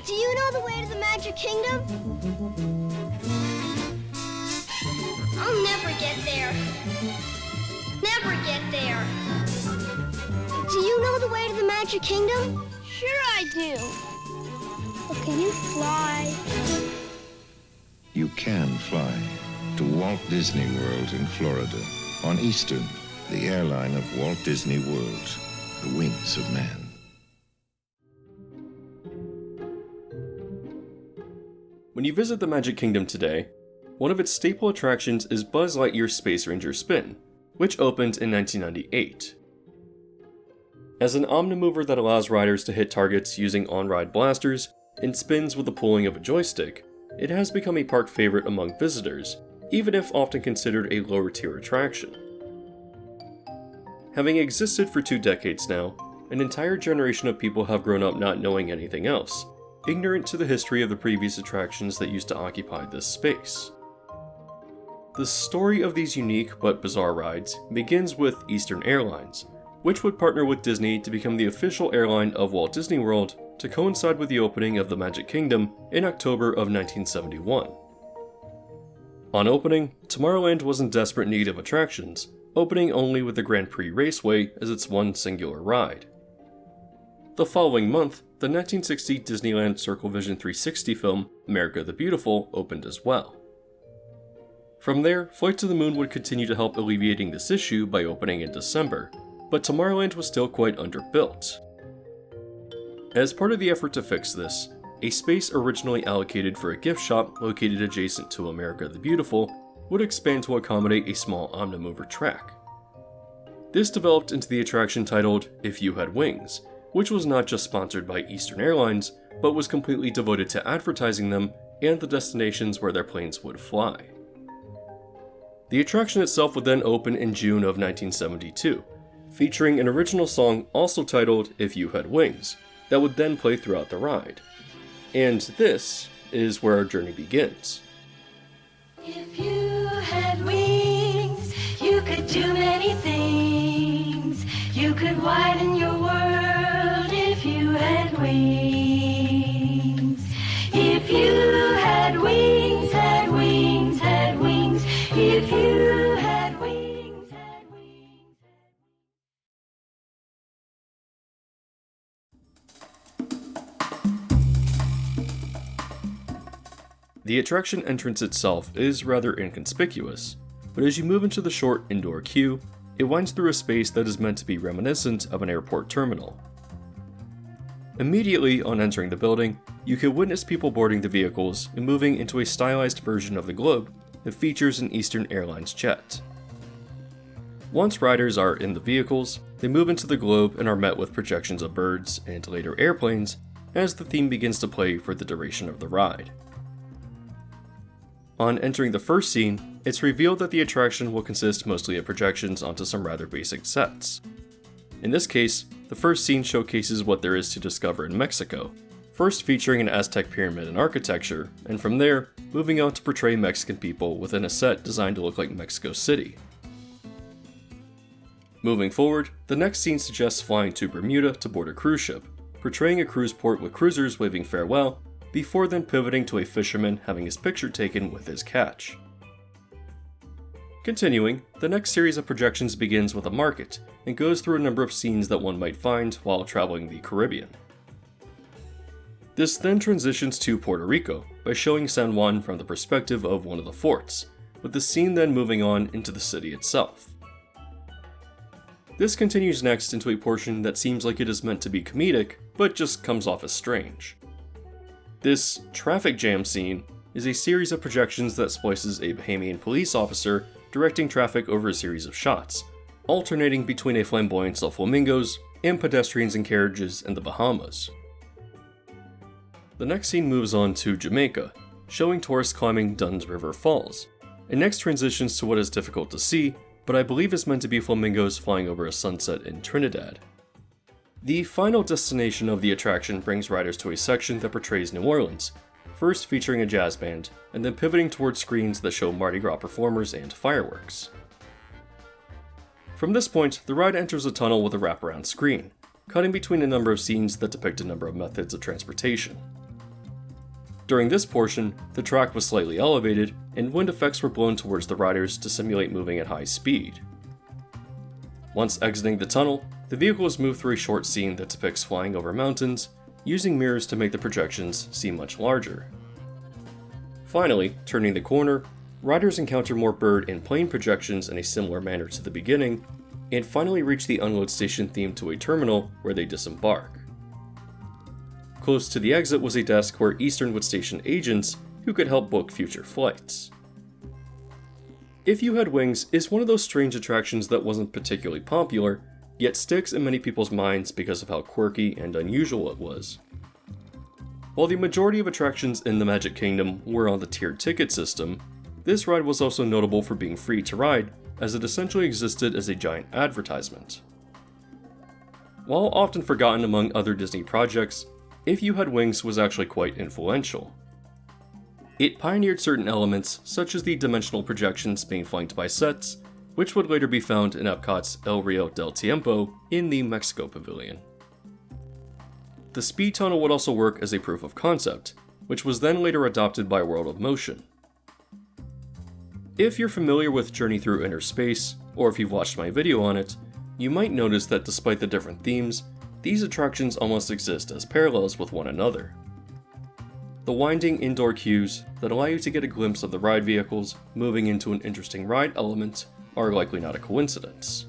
Do you know the way to the Magic Kingdom? I'll never get there. Never get there. Do you know the way to the Magic Kingdom? Sure I do. But can you fly? You can fly to Walt Disney World in Florida on Eastern, the airline of Walt Disney World, the wings of man. When you visit the Magic Kingdom today, one of its staple attractions is Buzz Lightyear's Space Ranger Spin, which opened in 1998. As an omnimover that allows riders to hit targets using on-ride blasters and spins with the pulling of a joystick, it has become a park favorite among visitors, even if often considered a lower-tier attraction. Having existed for 2 decades now, an entire generation of people have grown up not knowing anything else, ignorant to the history of the previous attractions that used to occupy this space. The story of these unique but bizarre rides begins with Eastern Airlines, which would partner with Disney to become the official airline of Walt Disney World to coincide with the opening of the Magic Kingdom in October of 1971. On opening, Tomorrowland was in desperate need of attractions, opening only with the Grand Prix Raceway as its one singular ride. The following month, the 1960 Disneyland Circle Vision 360 film, America the Beautiful, opened as well. From there, Flight to the Moon would continue to help alleviating this issue by opening in December, but Tomorrowland was still quite underbuilt. As part of the effort to fix this, a space originally allocated for a gift shop located adjacent to America the Beautiful would expand to accommodate a small omnimover track. This developed into the attraction titled If You Had Wings, which was not just sponsored by Eastern Airlines, but was completely devoted to advertising them and the destinations where their planes would fly. The attraction itself would then open in June of 1972, featuring an original song also titled If You Had Wings, that would then play throughout the ride. And this is where our journey begins. If you had wings, you could do many things. You could widen your world if you had wings. If you had wings, had wings, had wings. If you had wings, had wings. The attraction entrance itself is rather inconspicuous, but as you move into the short indoor queue, it winds through a space that is meant to be reminiscent of an airport terminal. Immediately on entering the building, you can witness people boarding the vehicles and moving into a stylized version of the globe that features an Eastern Airlines jet. Once riders are in the vehicles, they move into the globe and are met with projections of birds and later airplanes as the theme begins to play for the duration of the ride. On entering the first scene, it's revealed that the attraction will consist mostly of projections onto some rather basic sets. In this case, the first scene showcases what there is to discover in Mexico, first featuring an Aztec pyramid and architecture, and from there, moving on to portray Mexican people within a set designed to look like Mexico City. Moving forward, the next scene suggests flying to Bermuda to board a cruise ship, portraying a cruise port with cruisers waving farewell, before then pivoting to a fisherman having his picture taken with his catch. Continuing, the next series of projections begins with a market, and goes through a number of scenes that one might find while traveling the Caribbean. This then transitions to Puerto Rico, by showing San Juan from the perspective of one of the forts, with the scene then moving on into the city itself. This continues next into a portion that seems like it is meant to be comedic, but just comes off as strange. This traffic jam scene is a series of projections that splices a Bahamian police officer directing traffic over a series of shots, alternating between a flamboyance of flamingos and pedestrians and carriages in the Bahamas. The next scene moves on to Jamaica, showing tourists climbing Dunn's River Falls, and next transitions to what is difficult to see, but I believe is meant to be flamingos flying over a sunset in Trinidad. The final destination of the attraction brings riders to a section that portrays New Orleans, first featuring a jazz band, and then pivoting towards screens that show Mardi Gras performers and fireworks. From this point, the ride enters a tunnel with a wraparound screen, cutting between a number of scenes that depict a number of methods of transportation. During this portion, the track was slightly elevated, and wind effects were blown towards the riders to simulate moving at high speed. Once exiting the tunnel, the vehicles move through a short scene that depicts flying over mountains, using mirrors to make the projections seem much larger. Finally, turning the corner, riders encounter more bird and plane projections in a similar manner to the beginning, and finally reach the unload station themed to a terminal where they disembark. Close to the exit was a desk where Eastern would station agents who could help book future flights. If You Had Wings is one of those strange attractions that wasn't particularly popular, yet sticks in many people's minds because of how quirky and unusual it was. While the majority of attractions in the Magic Kingdom were on the tiered ticket system, this ride was also notable for being free to ride, as it essentially existed as a giant advertisement. While often forgotten among other Disney projects, If You Had Wings was actually quite influential. It pioneered certain elements, such as the dimensional projections being flanked by sets, which would later be found in Epcot's El Rio del Tiempo in the Mexico Pavilion. The speed tunnel would also work as a proof of concept, which was then later adopted by World of Motion. If you're familiar with Journey Through Inner Space, or if you've watched my video on it, you might notice that despite the different themes, these attractions almost exist as parallels with one another. The winding indoor queues that allow you to get a glimpse of the ride vehicles moving into an interesting ride element are likely not a coincidence.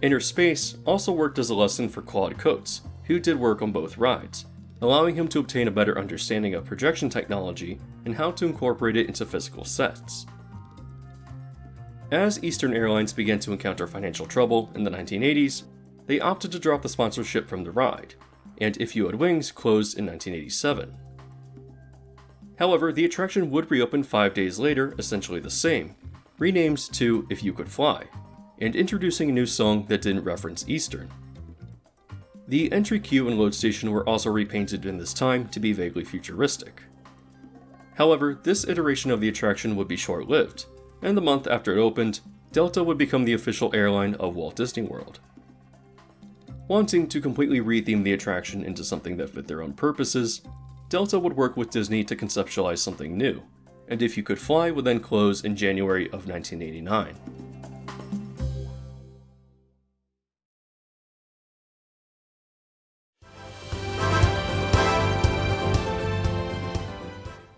Inner Space also worked as a lesson for Claude Coates, who did work on both rides, allowing him to obtain a better understanding of projection technology and how to incorporate it into physical sets. As Eastern Airlines began to encounter financial trouble in the 1980s, they opted to drop the sponsorship from the ride, and If You Had Wings closed in 1987. However, the attraction would reopen 5 days later, essentially the same, renamed to If You Could Fly, and introducing a new song that didn't reference Eastern. The entry queue and load station were also repainted in this time to be vaguely futuristic. However, this iteration of the attraction would be short-lived, and the month after it opened, Delta would become the official airline of Walt Disney World. Wanting to completely retheme the attraction into something that fit their own purposes, Delta would work with Disney to conceptualize something new, and If You Could Fly would then close in January of 1989.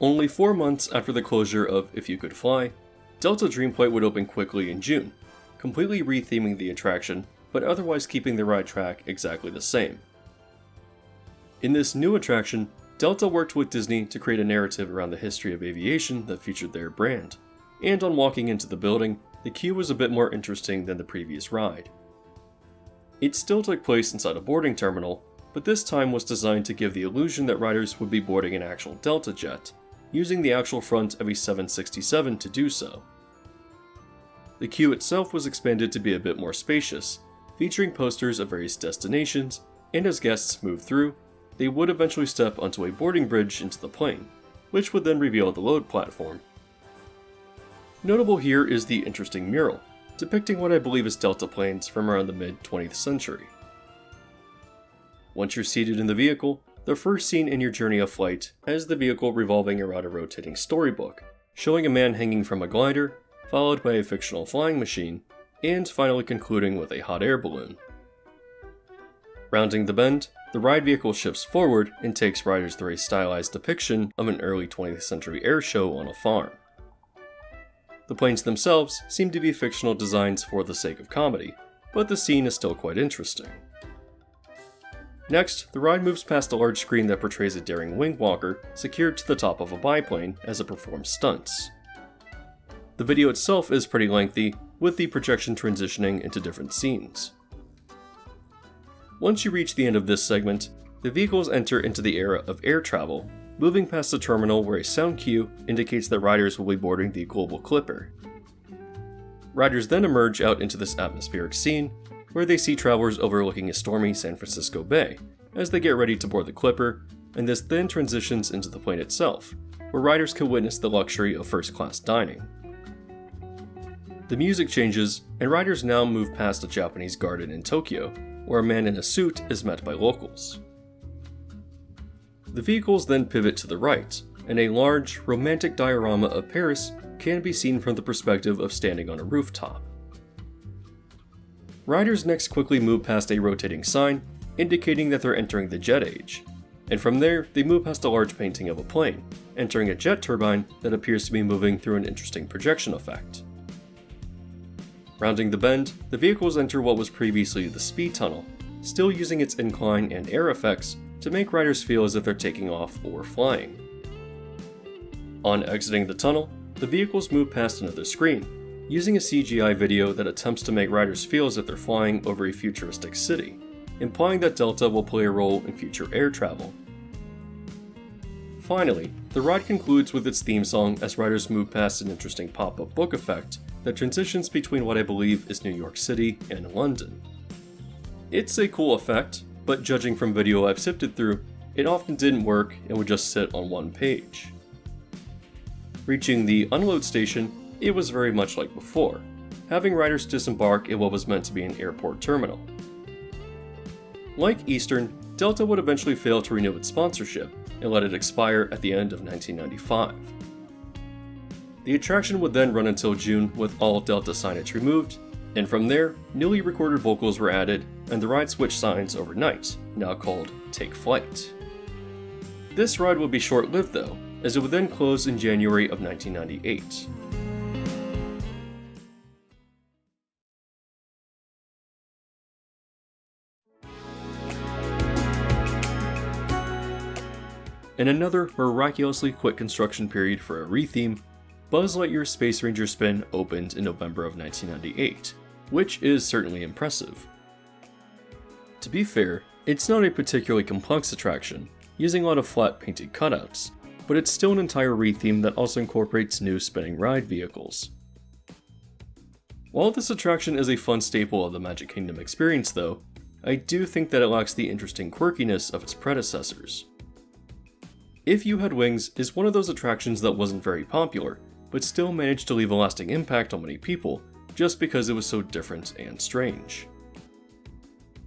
Only 4 months after the closure of If You Could Fly, Delta Dreamflight would open quickly in June, completely retheming the attraction, but otherwise keeping the ride track exactly the same. In this new attraction, Delta worked with Disney to create a narrative around the history of aviation that featured their brand, and on walking into the building, the queue was a bit more interesting than the previous ride. It still took place inside a boarding terminal, but this time was designed to give the illusion that riders would be boarding an actual Delta jet, using the actual front of a 767 to do so. The queue itself was expanded to be a bit more spacious, featuring posters of various destinations, and as guests moved through, they would eventually step onto a boarding bridge into the plane, which would then reveal the load platform. Notable here is the interesting mural, depicting what I believe is Delta planes from around the mid-20th century. Once you're seated in the vehicle, the first scene in your journey of flight has the vehicle revolving around a rotating storybook, showing a man hanging from a glider, followed by a fictional flying machine, and finally concluding with a hot air balloon. Rounding the bend, the ride vehicle shifts forward and takes riders through a stylized depiction of an early 20th century air show on a farm. The planes themselves seem to be fictional designs for the sake of comedy, but the scene is still quite interesting. Next, the ride moves past a large screen that portrays a daring wing walker secured to the top of a biplane as it performs stunts. The video itself is pretty lengthy, with the projection transitioning into different scenes. Once you reach the end of this segment, the vehicles enter into the era of air travel, moving past the terminal where a sound cue indicates that riders will be boarding the Global Clipper. Riders then emerge out into this atmospheric scene, where they see travelers overlooking a stormy San Francisco Bay as they get ready to board the Clipper, and this then transitions into the plane itself, where riders can witness the luxury of first-class dining. The music changes, and riders now move past a Japanese garden in Tokyo, where a man in a suit is met by locals. The vehicles then pivot to the right, and a large, romantic diorama of Paris can be seen from the perspective of standing on a rooftop. Riders next quickly move past a rotating sign, indicating that they're entering the jet age, and from there they move past a large painting of a plane, entering a jet turbine that appears to be moving through an interesting projection effect. Rounding the bend, the vehicles enter what was previously the speed tunnel, still using its incline and air effects to make riders feel as if they're taking off or flying. On exiting the tunnel, the vehicles move past another screen, using a CGI video that attempts to make riders feel as if they're flying over a futuristic city, implying that Delta will play a role in future air travel. Finally, the ride concludes with its theme song as riders move past an interesting pop-up book effect that transitions between what I believe is New York City and London. It's a cool effect, but judging from video I've sifted through, it often didn't work and would just sit on one page. Reaching the unload station, it was very much like before, having riders disembark at what was meant to be an airport terminal. Like Eastern, Delta would eventually fail to renew its sponsorship and let it expire at the end of 1995. The attraction would then run until June with all Delta signage removed, and from there, newly recorded vocals were added and the ride switched signs overnight, now called Take Flight. This ride would be short-lived though, as it would then close in January of 1998. In another miraculously quick construction period for a retheme, Buzz Lightyear's Space Ranger Spin opened in November of 1998, which is certainly impressive. To be fair, it's not a particularly complex attraction, using a lot of flat painted cutouts, but it's still an entire retheme that also incorporates new spinning ride vehicles. While this attraction is a fun staple of the Magic Kingdom experience though, I do think that it lacks the interesting quirkiness of its predecessors. If You Had Wings is one of those attractions that wasn't very popular, but still managed to leave a lasting impact on many people just because it was so different and strange.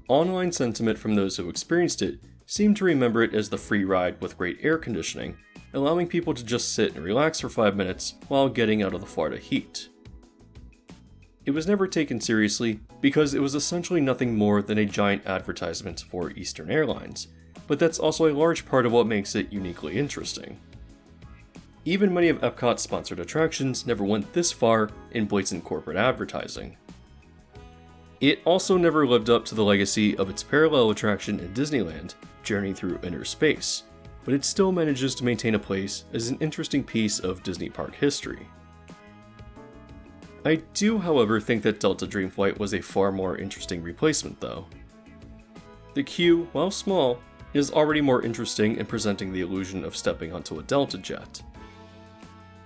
Online sentiment from those who experienced it seemed to remember it as the free ride with great air conditioning, allowing people to just sit and relax for 5 minutes while getting out of the Florida heat. It was never taken seriously because it was essentially nothing more than a giant advertisement for Eastern Airlines, but that's also a large part of what makes it uniquely interesting. Even many of Epcot's sponsored attractions never went this far in blatant corporate advertising. It also never lived up to the legacy of its parallel attraction in Disneyland, Journey Through Inner Space, but it still manages to maintain a place as an interesting piece of Disney park history. I do, however, think that Delta Dreamflight was a far more interesting replacement though. The queue, while small, is already more interesting in presenting the illusion of stepping onto a Delta jet.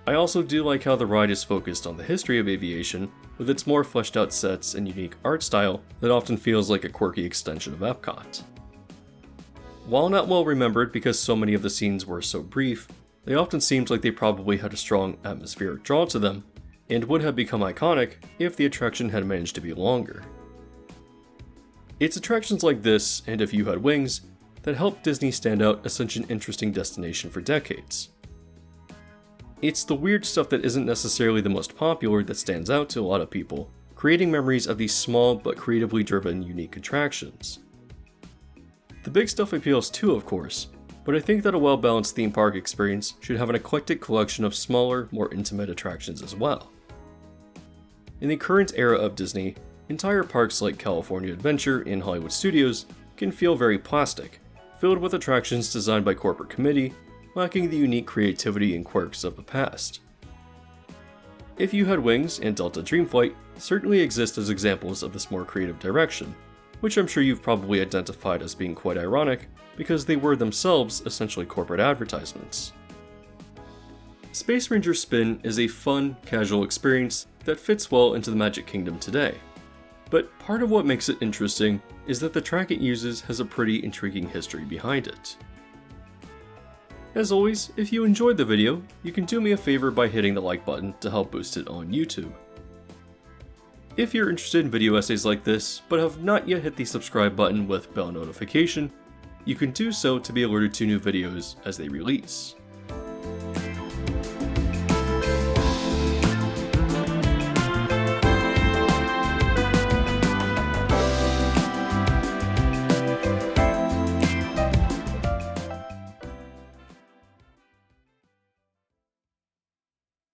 I also do like how the ride is focused on the history of aviation, with its more fleshed out sets and unique art style that often feels like a quirky extension of Epcot. While not well remembered because so many of the scenes were so brief, they often seemed like they probably had a strong atmospheric draw to them, and would have become iconic if the attraction had managed to be longer. It's attractions like this, and If You Had Wings, that helped Disney stand out as such an interesting destination for decades. It's the weird stuff that isn't necessarily the most popular that stands out to a lot of people, creating memories of these small but creatively driven unique attractions. The big stuff appeals too, of course, but I think that a well-balanced theme park experience should have an eclectic collection of smaller, more intimate attractions as well. In the current era of Disney, entire parks like California Adventure and Hollywood Studios can feel very plastic, filled with attractions designed by corporate committee, lacking the unique creativity and quirks of the past. If You Had Wings and Delta Dreamflight certainly exist as examples of this more creative direction, which I'm sure you've probably identified as being quite ironic because they were themselves essentially corporate advertisements. Space Ranger Spin is a fun, casual experience that fits well into the Magic Kingdom today. But part of what makes it interesting is that the track it uses has a pretty intriguing history behind it. As always, if you enjoyed the video, you can do me a favor by hitting the like button to help boost it on YouTube. If you're interested in video essays like this, but have not yet hit the subscribe button with bell notification, You can do so to be alerted to new videos as they release.